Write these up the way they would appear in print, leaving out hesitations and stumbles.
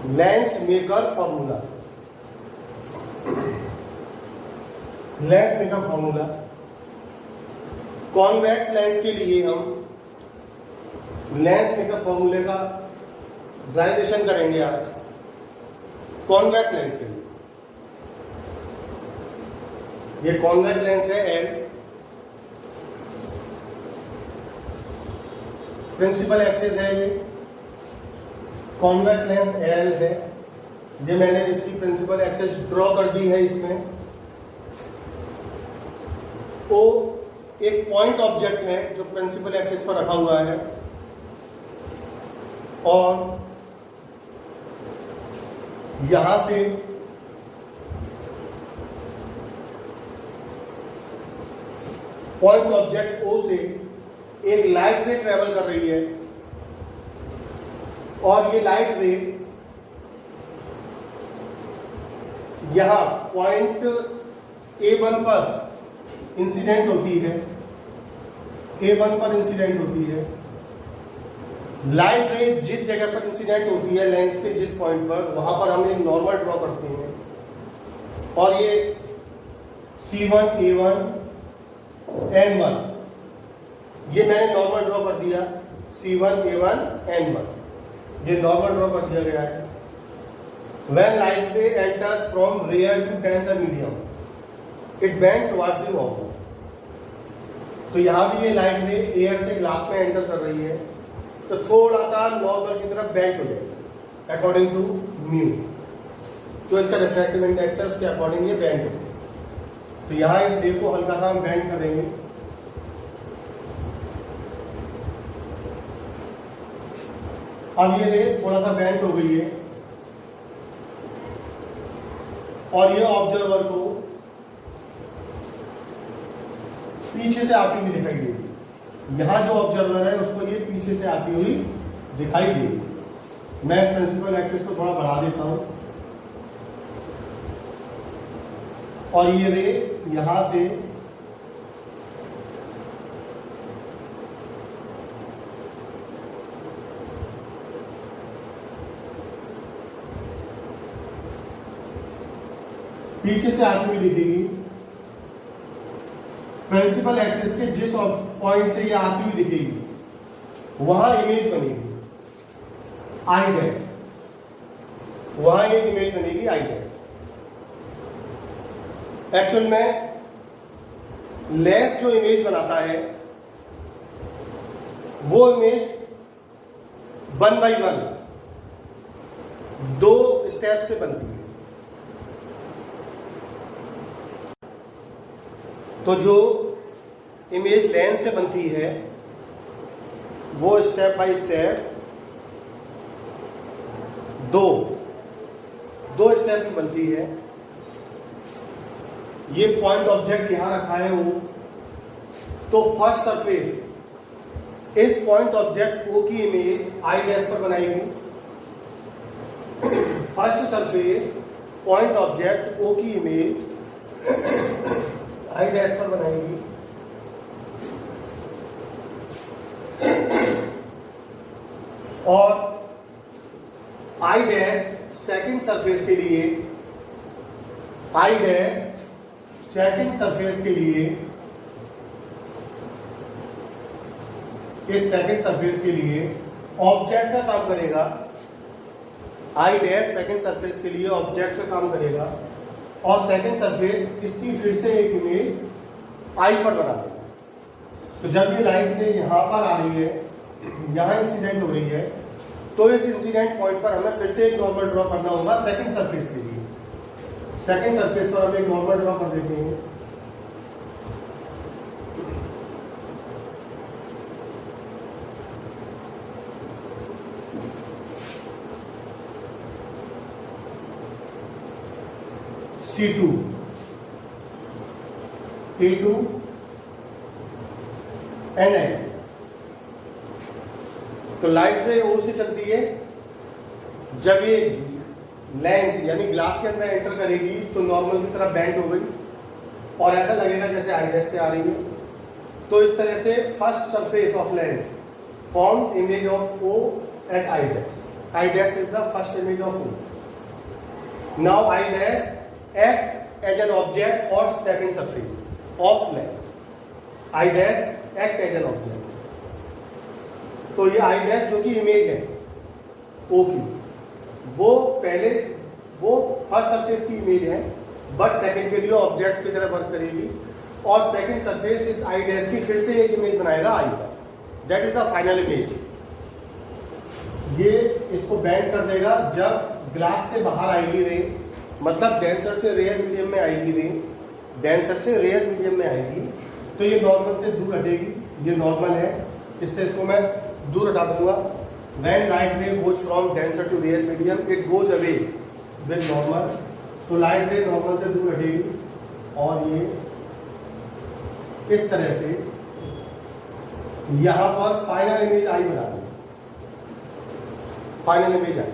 Lens maker formula. Lens maker formula, convex lens के लिए हम लेंस मेकर फॉर्मूले का ड्राइवेशन करेंगे आज। कॉन्वेक्स लेंस के लिए ये कॉन्वेक्स लेंस है एल, प्रिंसिपल एक्सिस है ये, कॉन्वेक्स लेंस एल है। ये मैंने इसकी प्रिंसिपल एक्सिस ड्रॉ कर दी है। इसमें ओ एक पॉइंट ऑब्जेक्ट है जो प्रिंसिपल एक्सिस पर रखा हुआ है, और यहां से पॉइंट ऑब्जेक्ट ओ से एक लाइट रे ट्रेवल कर रही है, और ये लाइट रे यहां पॉइंट A1 पर इंसिडेंट होती है। A1 पर इंसिडेंट होती है। लाइट रे जिस जगह पर इंसिडेंट होती है लेंस के जिस पॉइंट पर, वहां पर हम एक नॉर्मल ड्रॉ करते हैं, और ये C1 A1 N1, ये मैंने नॉर्मल ड्रॉ कर दिया। C1 A1 N1 ये नॉर्मल ड्रॉ कर दिया गया है। When light ray enters from rare to denser medium, it bends towards the object. तो यहां भी ये लाइट रे एयर से ग्लास में एंटर कर रही है, तो थोड़ा सा नॉर्मल की तरफ बेंड हो जाएगा अकॉर्डिंग टू म्यू, जो इसका रिफ्रैक्टिव इंडेक्स है उसके अकॉर्डिंग ये बेंड हो। तो यहां इस रे को हल्का सा हम बेंड करेंगे। अब ये रे थोड़ा सा बेंड हो गई है, और ये ऑब्जर्वर को पीछे से आती हुई दिखाई देगी। यहां जो ऑब्जर्वर है उसको ये पीछे से आती हुई दिखाई देगी। मैं इस प्रिंसिपल एक्सिस को थोड़ा बढ़ा देता हूं, और ये रे यहां से पीछे से आती हुई दिखेगी। प्रिंसिपल एक्सिस के जिस पॉइंट से ये आती हुई दिखेगी वहां इमेज बनेगी आई डैश, वहां एक इमेज बनेगी आई डैश। एक्चुअल में लेंस जो इमेज बनाता है वो इमेज 1 by 1 2 स्टेप से बनती है। तो जो इमेज लेंस से बनती है वो स्टेप बाय स्टेप दो स्टेप की बनती है। ये पॉइंट ऑब्जेक्ट यहां रखा है वो, तो फर्स्ट सरफेस इस पॉइंट ऑब्जेक्ट ओ की इमेज आई डैश पर बनाएगी। First surface point object O की इमेज आई डैश पर बनाएगी, और आई डैश सेकंड सरफेस के लिए, आई डैश सेकंड सरफेस के लिए, इस सेकंड सरफेस के लिए ऑब्जेक्ट का काम करेगा। आई डैश सेकंड सरफेस के लिए ऑब्जेक्ट का काम करेगा, और सेकंड सरफेस इसकी फिर से एक इमेज आई पर बना देगा। तो जब ये लाइट रे यहां पर आ रही है, यहां इंसिडेंट हो रही है, तो इस इंसिडेंट पॉइंट पर हमें फिर से एक नॉर्मल ड्रॉ करना होगा सेकंड सरफेस के लिए। सेकंड सरफेस पर हम एक नॉर्मल ड्रॉ कर देते हैं। C2 A2 N तो लाइट रे ओ से चलती है। जब ये लेंस यानी ग्लास के अंदर एंटर करेगी तो नॉर्मल की तरह बेंड हो गई, और ऐसा लगेगा जैसे आई डैश से आ रही है। तो इस तरह से first surface of lens form image of O at I dash. I dash is the first image of O. Now I dash act as an object for second surface of lens. I dash act as an object. तो ये I dash जो कि image है O की, वो first surface की image है, but second के लिए ऑब्जेक्ट की तरह वर्क करेगी, और सेकंड सरफेस इस I dash की फिर से एक इमेज बनाएगा I का. That is the final image. ये इसको बैंड कर देगा जब ग्लास से बाहर आएगी रे, मतलब डेंसर से रेयर मीडियम में आएगी रे, डेंसर से रेयर मीडियम में आएगी, तो ये नॉर्मल से दूर हटेगी. ये नॉर्मल है, इससे इसको मैं दूर हटा दूंगा. When light ray goes from denser to rare medium it goes away with normal. तो लाइट रे नॉर्मल से दूर हटेगी और ये इस तरह से यहां पर फाइनल इमेज आई बना दी. फाइनल इमेज आई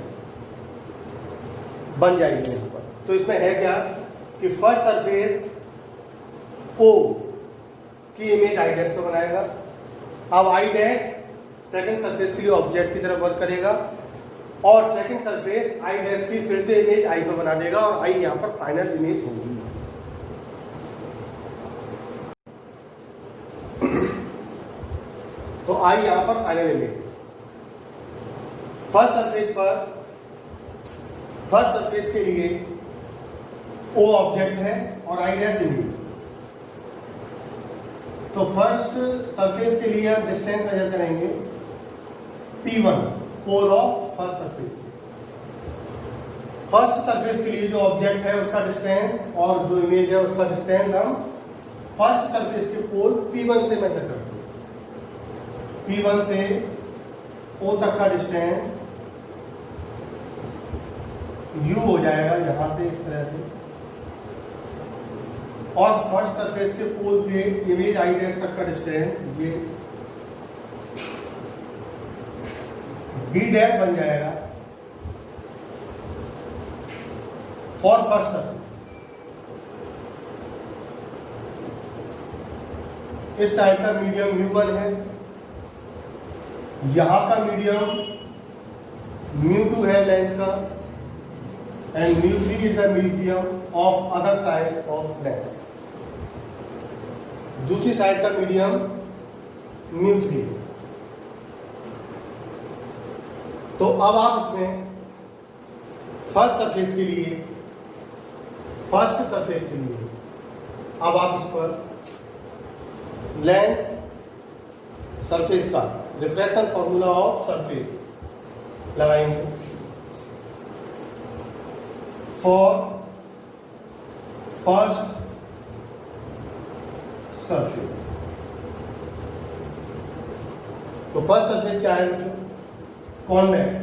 बन जाएगी यहां पर. तो इसमें है क्या कि फर्स्ट सरफेस O की इमेज I डैश को बनाएगा. अब I डैश सेकंड सरफेस के लिए ऑब्जेक्ट की तरह वर्क करेगा, और सेकंड सरफेस I डैश की फिर से इमेज I को बना देगा, और I यहां पर फाइनल इमेज होगी. तो I यहां पर फाइनल इमेज. फर्स्ट सरफेस के लिए O ऑब्जेक्ट है और I डैश इमेज. तो फर्स्ट सरफेस के लिए हम डिस्टेंस मेजर करेंगे P1 pole of first surface. First surface के लिए जो ऑब्जेक्ट है उसका डिस्टेंस और जो इमेज है उसका डिस्टेंस हम फर्स्ट सरफेस के पोल P1 से मेजर करते हैं. P1 से O तक का डिस्टेंस U हो जाएगा यहां से इस तरह से, और फर्स्ट सरफेस के पोल से इमेज I डैश तक का डिस्टेंस ये B डैश बन जाएगा फॉर फर्स्ट सरफेस. इस साइड का मीडियम μ1 है, यहां का मीडियम μ2 है लेंस का, and μ3 is the medium of other side of lens. दूसरी साइड का मीडियम μ3. तो अब आप इसमें फर्स्ट सरफेस के लिए अब आप इस पर लेंस सरफेस का रिफ्रैक्शन फॉर्मूला ऑफ सरफेस लगाएंगे फॉर फर्स्ट सरफेस. तो फर्स्ट सरफेस क्या है बच्चों? कॉन्वेक्स.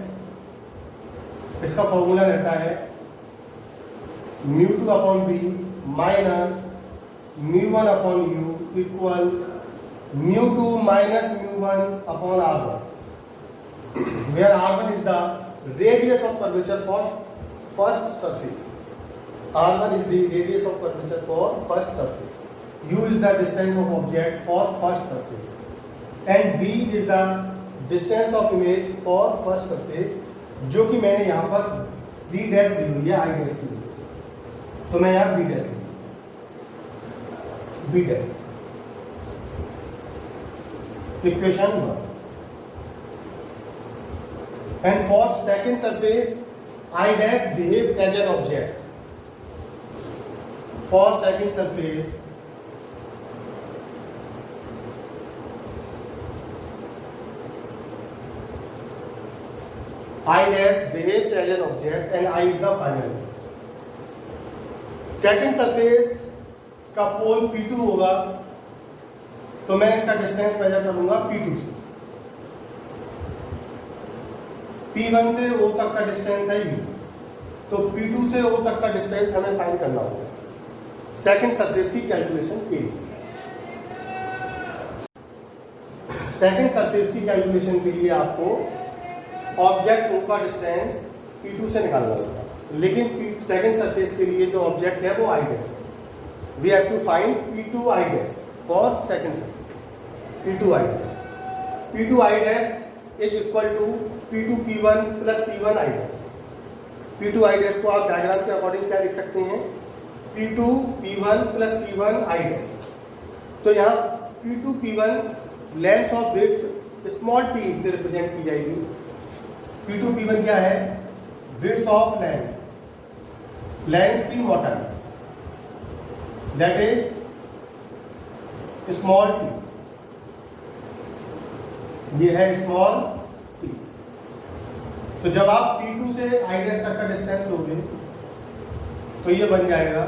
इसका फॉर्मूला रहता है μ2 upon b minus μ1 upon u equal μ2 minus μ1 upon r1, where r1 is the radius of curvature for first surface. r1 is the radius of curvature for first surface. u is the distance of object for first surface, and v is the distance of image for first surface, जो कि मैंने यहां पर b dash ली हुई है I dash की वजह से, तो मैं यहां b डैश ली b dash. Equation 1. And for second surface I dash behave as an object. For second surface I dash behaves as an object and I is the final. Second surface का पोल P2 होगा, तो मैं इसका distance measure करूंगा P2 से. P1 से O तक का डिस्टेंस है U, तो P2 से O तक का डिस्टेंस हमें फाइंड करना होगा सेकंड सरफेस की कैलकुलेशन के लिए. सेकंड सरफेस की कैलकुलेशन के लिए आपको ऑब्जेक्ट O का डिस्टेंस P2 से निकालना होगा, लेकिन सेकंड सरफेस के लिए जो ऑब्जेक्ट है वो I dash. We have to find P2 I dash for second surface. P2 I dash is equal to P2 P1 plus P1 I dash. P2 I dash को आप डायग्राम के according क्या लिख सकते हैं, P2 P1 plus P1 I dash. तो यहाँ P2 P1 length of width small t से रिप्रेजेंट की जाएगी। P2 P1 क्या है, विड्थ ऑफ लेंस, लेंस की मोटाई, दैट इज स्मॉल t, ये है स्मॉल t। तो जब आप P2 से I डैश तक का डिस्टेंस लोगे तो ये बन जाएगा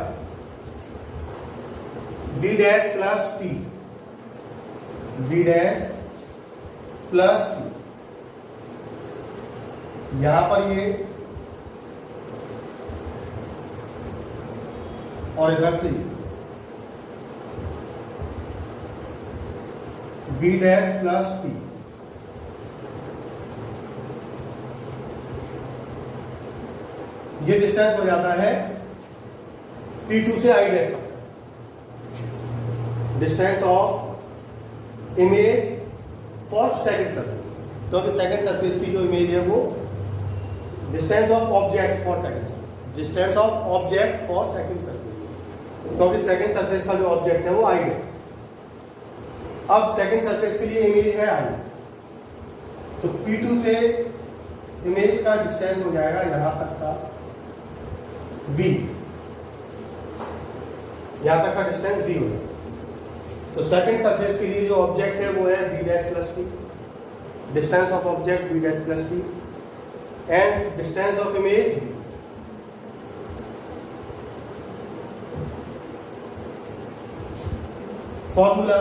V dash plus t, V dash plus t। यहां पर ये और इधर से V डैश प्लस t। ये डिस्टेंस हो जाता है P2 से I डैश तक, distance of image for second surface. क्योंकि सेकंड सरफेस की जो इमेज है वो distance of object for second surface, distance of object for second surface, क्योंकि सेकंड सरफेस का जो ऑब्जेक्ट है वो I डैश। अब सेकंड सरफेस के लिए इमेज है I, तो P2 से इमेज का डिस्टेंस हो जाएगा यहां तक का V, यहां तक का डिस्टेंस V हो जाएगा। तो सेकंड सरफेस के लिए जो ऑब्जेक्ट है वो है V dash plus t, distance of object V dash plus t and distance of image V। Formula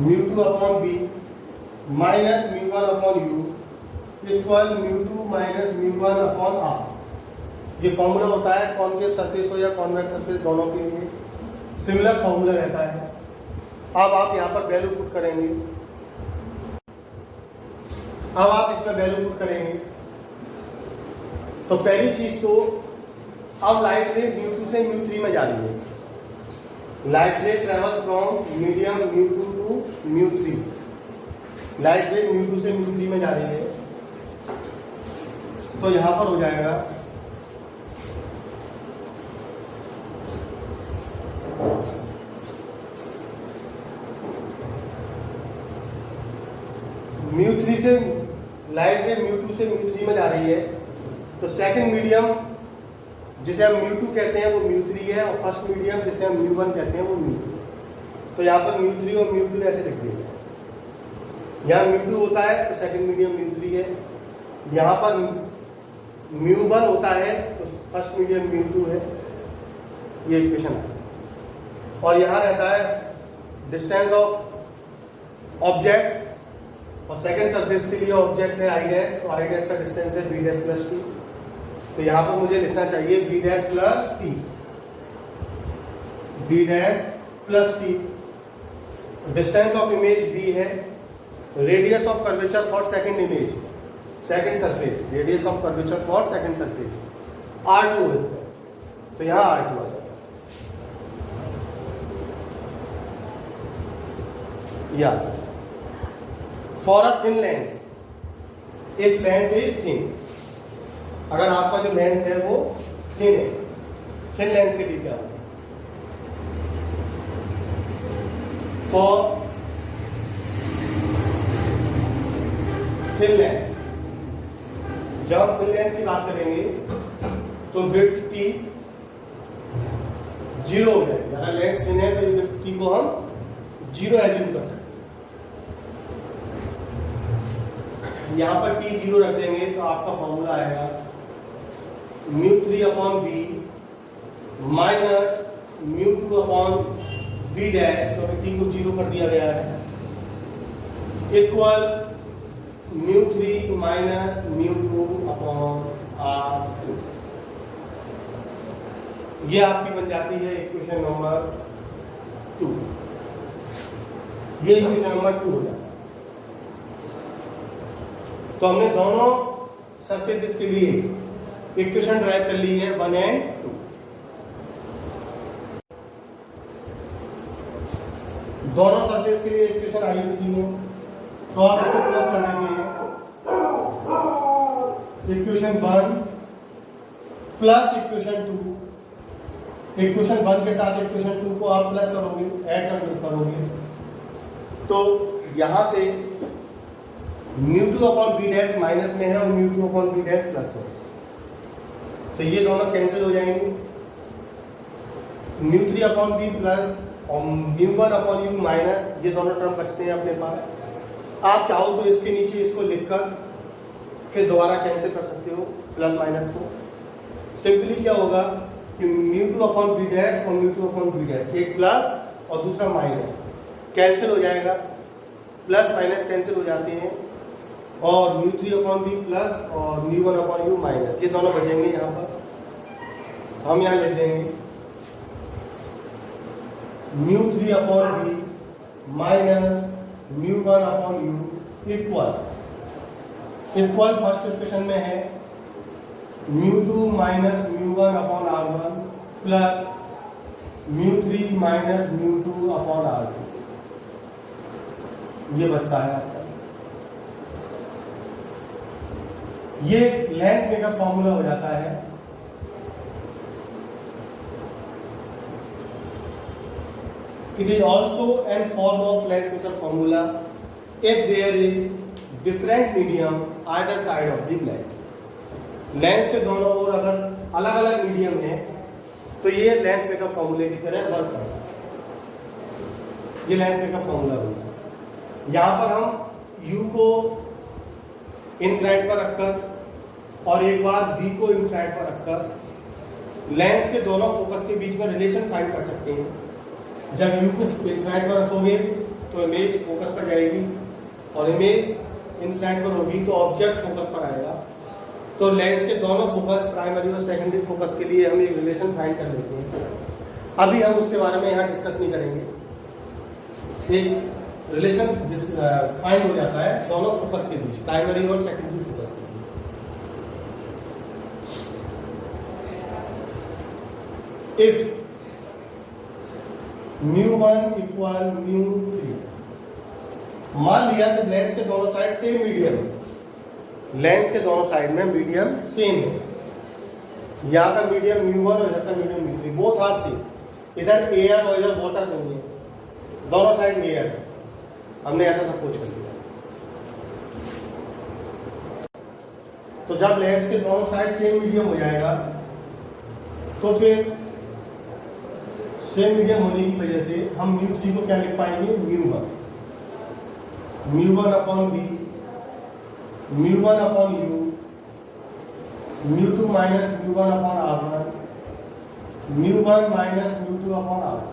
μ2 upon b minus μ1 upon u equal μ2 minus μ1 upon r। ये फॉर्मूला होता है कॉन्केव सरफेस हो या कॉन्वेक्स सरफेस, दोनों के लिए similar formula रहता है। अब आप यहां पर वैल्यू पुट करेंगे, अब आप इसमें वैल्यू पुट करेंगे तो पहली चीज तो अब लाइट रे μ2 से μ3 में जा रही है। Light ray travels from medium μ2 to μ3, light ray μ2 से μ3 में जा रही है। तो यहां पर हो जाएगा μ3 से लाइट रे μ2 से μ3 में जा रही है, तो सेकंड मीडियम जिसे हम μ2 कहते हैं वो μ3 है, और फर्स्ट मीडियम जिसे हम μ1 कहते हैं वो μ2। तो यहाँ पर μ3 और μ2 ऐसे लिख दिए, यहाँ μ2 होता है तो सेकंड मीडियम μ3 है, यहाँ पर μ1 होता है तो फर्स्ट मीडियम μ2 है। ये इक्वेशन है। और यहाँ रहता है डिस्टेंस ऑफ ऑब्जेक्ट, और सेकंड सरफेस के लिए ऑब्जेक्ट है I डैश, तो I डैश का डिस्टेंस है V डैश प्लस t। तो यहां पर मुझे लिखना चाहिए V dash plus t, V dash plus t। Distance of image V है, radius of curvature for second image, second surface, radius of curvature for second surface R2 है, तो यहां R2 आ जाएगा। या for a thin lens, if lens is thin, अगर आपका जो lens है वो थिन है, थिन लेंस के लिए क्या होगा, फॉर थिन लेंस, जब हम थिन लेंस की बात करेंगे तो विड्थ t 0 हो जाएगी। अगर लेंस थिन है तो विड्थ t को हम 0 एज्यूम कर सकते हैं। यहां पर t 0 रख देंगे तो आपका फॉर्मूला आएगा μ3 upon b minus μ2 upon v dash, तो t को 0 कर दिया गया है, इक्वल μ3 माइनस μ2 अपॉन r2। ये आपकी बन जाती है इक्वेशन नंबर 2। ये इक्वेशन नंबर 2 हो जाता है। तो हमने दोनों सरफेसेस के लिए इक्वेशन ड्राइव कर ली है 1 एंड 2। दोनों सरफेस के लिए इक्वेशन आई चुकी है, तो आप इसको प्लस कर देंगे इक्वेशन 1 प्लस इक्वेशन 2, इक्वेशन 1 के साथ इक्वेशन 2 को आप प्लस करोगे, ऐड करोगे, तो यहां से μ2/b' माइनस में है और μ2/b' प्लस में, तो ये दोनों कैंसिल हो जाएंगे। μ3/b प्लस और μ1/u माइनस, ये दोनों टर्म बचते हैं अपने पास। आप चाहो तो इसके नीचे इसको लिखकर फिर दोबारा कैंसिल कर सकते हो प्लस माइनस को। सिंपली क्या होगा कि μ2/b' और μ2/b', एक प्लस और दूसरा माइनस, कैंसिल हो जाएगा, प्लस माइनस कैंसिल हो जाते हैं, और μ3/b प्लस और μ1/u माइनस, ये दोनों बचेंगे। यहाँ पर हम यहाँ लिख देंगे μ3/b minus μ1/u equal first equation में है μ2 minus μ1/r1 plus μ3 minus μ2/r2, ये बचता है आपका। ये लेंथ मेकर फॉर्मूला हो जाता है। It is also an form of length meter formula if there is different medium either side of the lens. Lens के दोनों ओर अगर अलग अलग मीडियम है तो ये लेंस मेकर फॉर्मूले की तरह वर्क करता है। ये लेंस मेकर फॉर्मूला होगा। यहां पर हम u को इनफ्राइट पर रखकर और एक बार v को इनफ्राइट पर रखकर लेंस के दोनों फोकस के बीच में रिलेशन फाइंड कर सकते हैं। जब u को इनफ्राइट पर रखोगे तो इमेज फोकस पर जाएगी और इमेज इनफ्राइट पर होगी तो ऑब्जेक्ट फोकस पर आएगा। तो लेंस के दोनों फोकस, प्राइमरी और सेकेंडरी फोकस के लिए हम एक रिलेशन फाइंड कर लेते हैं। अभी हम उसके बारे में यहाँ डिस्कस नहीं करेंगे। एक रिलेशन फाइंड हो जाता है दोनों फोकस के बीच, प्राइमरी और सेकेंडरी फोकस के बीच। इफ μ1 इक्वल μ3, मान लिया कि लेंस के दोनों साइड सेम मीडियम है, लेंस के दोनों साइड में मीडियम सेम है। यहाँ का मीडियम μ1 और इधर का मीडियम μ3, बोथ आर सेम। इधर एयर और इधर वाटर नहीं है, दोनों साइड एयर है। हमने ऐसा सपोज कर लिया। तो जब लेंस के दोनों साइड सेम मीडियम हो जाएगा तो फिर सेम मीडियम होने की वजह से हम μ3 को क्या लिख पाएंगे, μ1, μ1/b, μ1/u, μ2 minus μ1/r1, μ1 minus μ2/r2।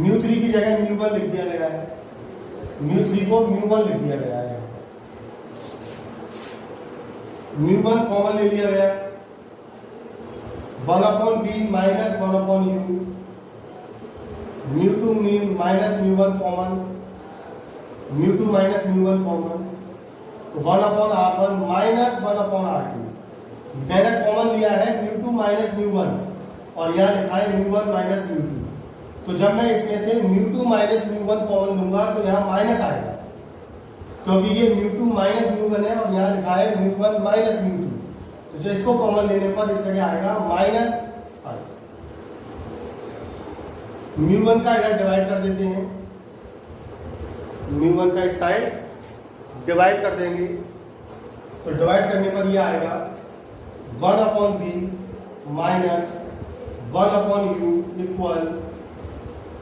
μ3 की जगह μ1 लिख दिया गया है, μ3 को μ1 लिख दिया गया है। μ1 कॉमन ले लिया गया, 1/b minus 1/u, μ2 minus μ1 common, μ2 minus μ1 common, 1/r1 minus 1/r2। Direct common लिया है μ2 माइनस μ1 और यहाँ लिखा है μ1 माइनस μ2। तो जब मैं इसमें से μ2 माइनस μ1 कॉमन लूंगा तो यहाँ माइनस आएगा, क्योंकि ये μ2 माइनस μ1 है और यहाँ लिखा है μ1 माइनस μ2। तो जो इसको कॉमन लेने पर इस जगह आएगा माइनस साइन। μ1 का इधर डिवाइड कर देते हैं, μ1 का इस साइड डिवाइड कर देंगे तो डिवाइड करने पर ये आएगा 1/b minus 1/u equal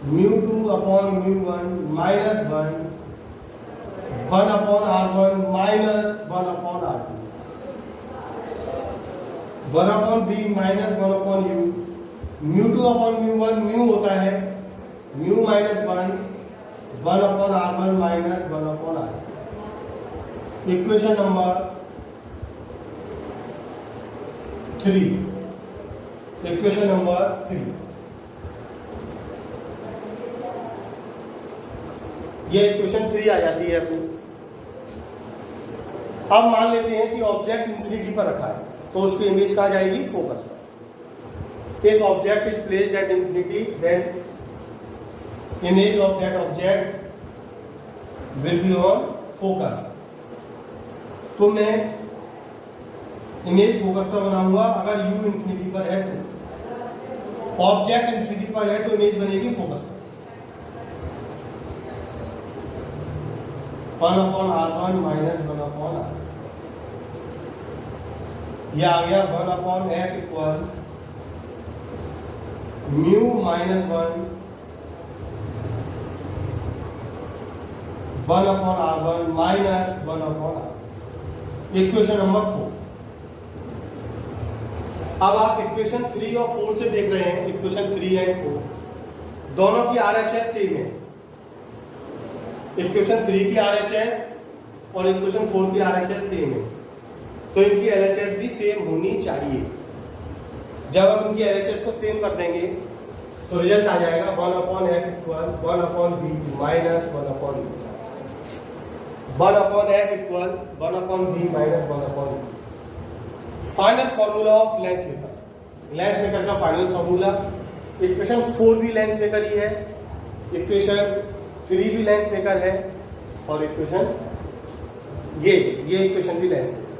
μ2/μ1 minus 1/r1 minus 1/r2, 1/b minus 1/u, μ2/μ1 mu होता है, mu minus 1/r1 minus 1/r2। Equation number 3, equation number 3, ये इक्वेशन 3 आ जाती है अपनी। अब मान लेते हैं कि ऑब्जेक्ट इंफिनिटी पर रखा है तो उसकी इमेज कहाँ जाएगी, फोकस पर। If object is placed at infinity then image of that object will be on focus. तो मैं इमेज फोकस का बनाऊंगा अगर u इंफिनिटी पर है तो, ऑब्जेक्ट इंफिनिटी पर है तो इमेज बनेगी फोकस पर। 1/r1 माइनस 1/r, यह आ गया 1/f equal mu minus 1/r1 minus 1/r। Equation number 4। अब आप इक्वेशन 3 और 4 से देख रहे हैं, इक्वेशन 3 एंड 4 दोनों की RHS सेम है। इक्वेशन 3 की RHS और इक्वेशन 4 की RHS सेम है, तो इनकी LHS भी सेम होनी चाहिए। जब हम इनकी LHS को सेम कर देंगे तो रिजल्ट आ जाएगा 1/f equal 1/b minus 1/b, 1/f equal 1/b minus 1/b। Final formula of lens maker. Lens maker का फाइनल फॉर्मूला, इक्वेशन 4 भी लेंस मेकर ही है, इक्वेशन 3 भी लेंस मेकर है, और इक्वेशन ये इक्वेशन भी लेंस मेकर।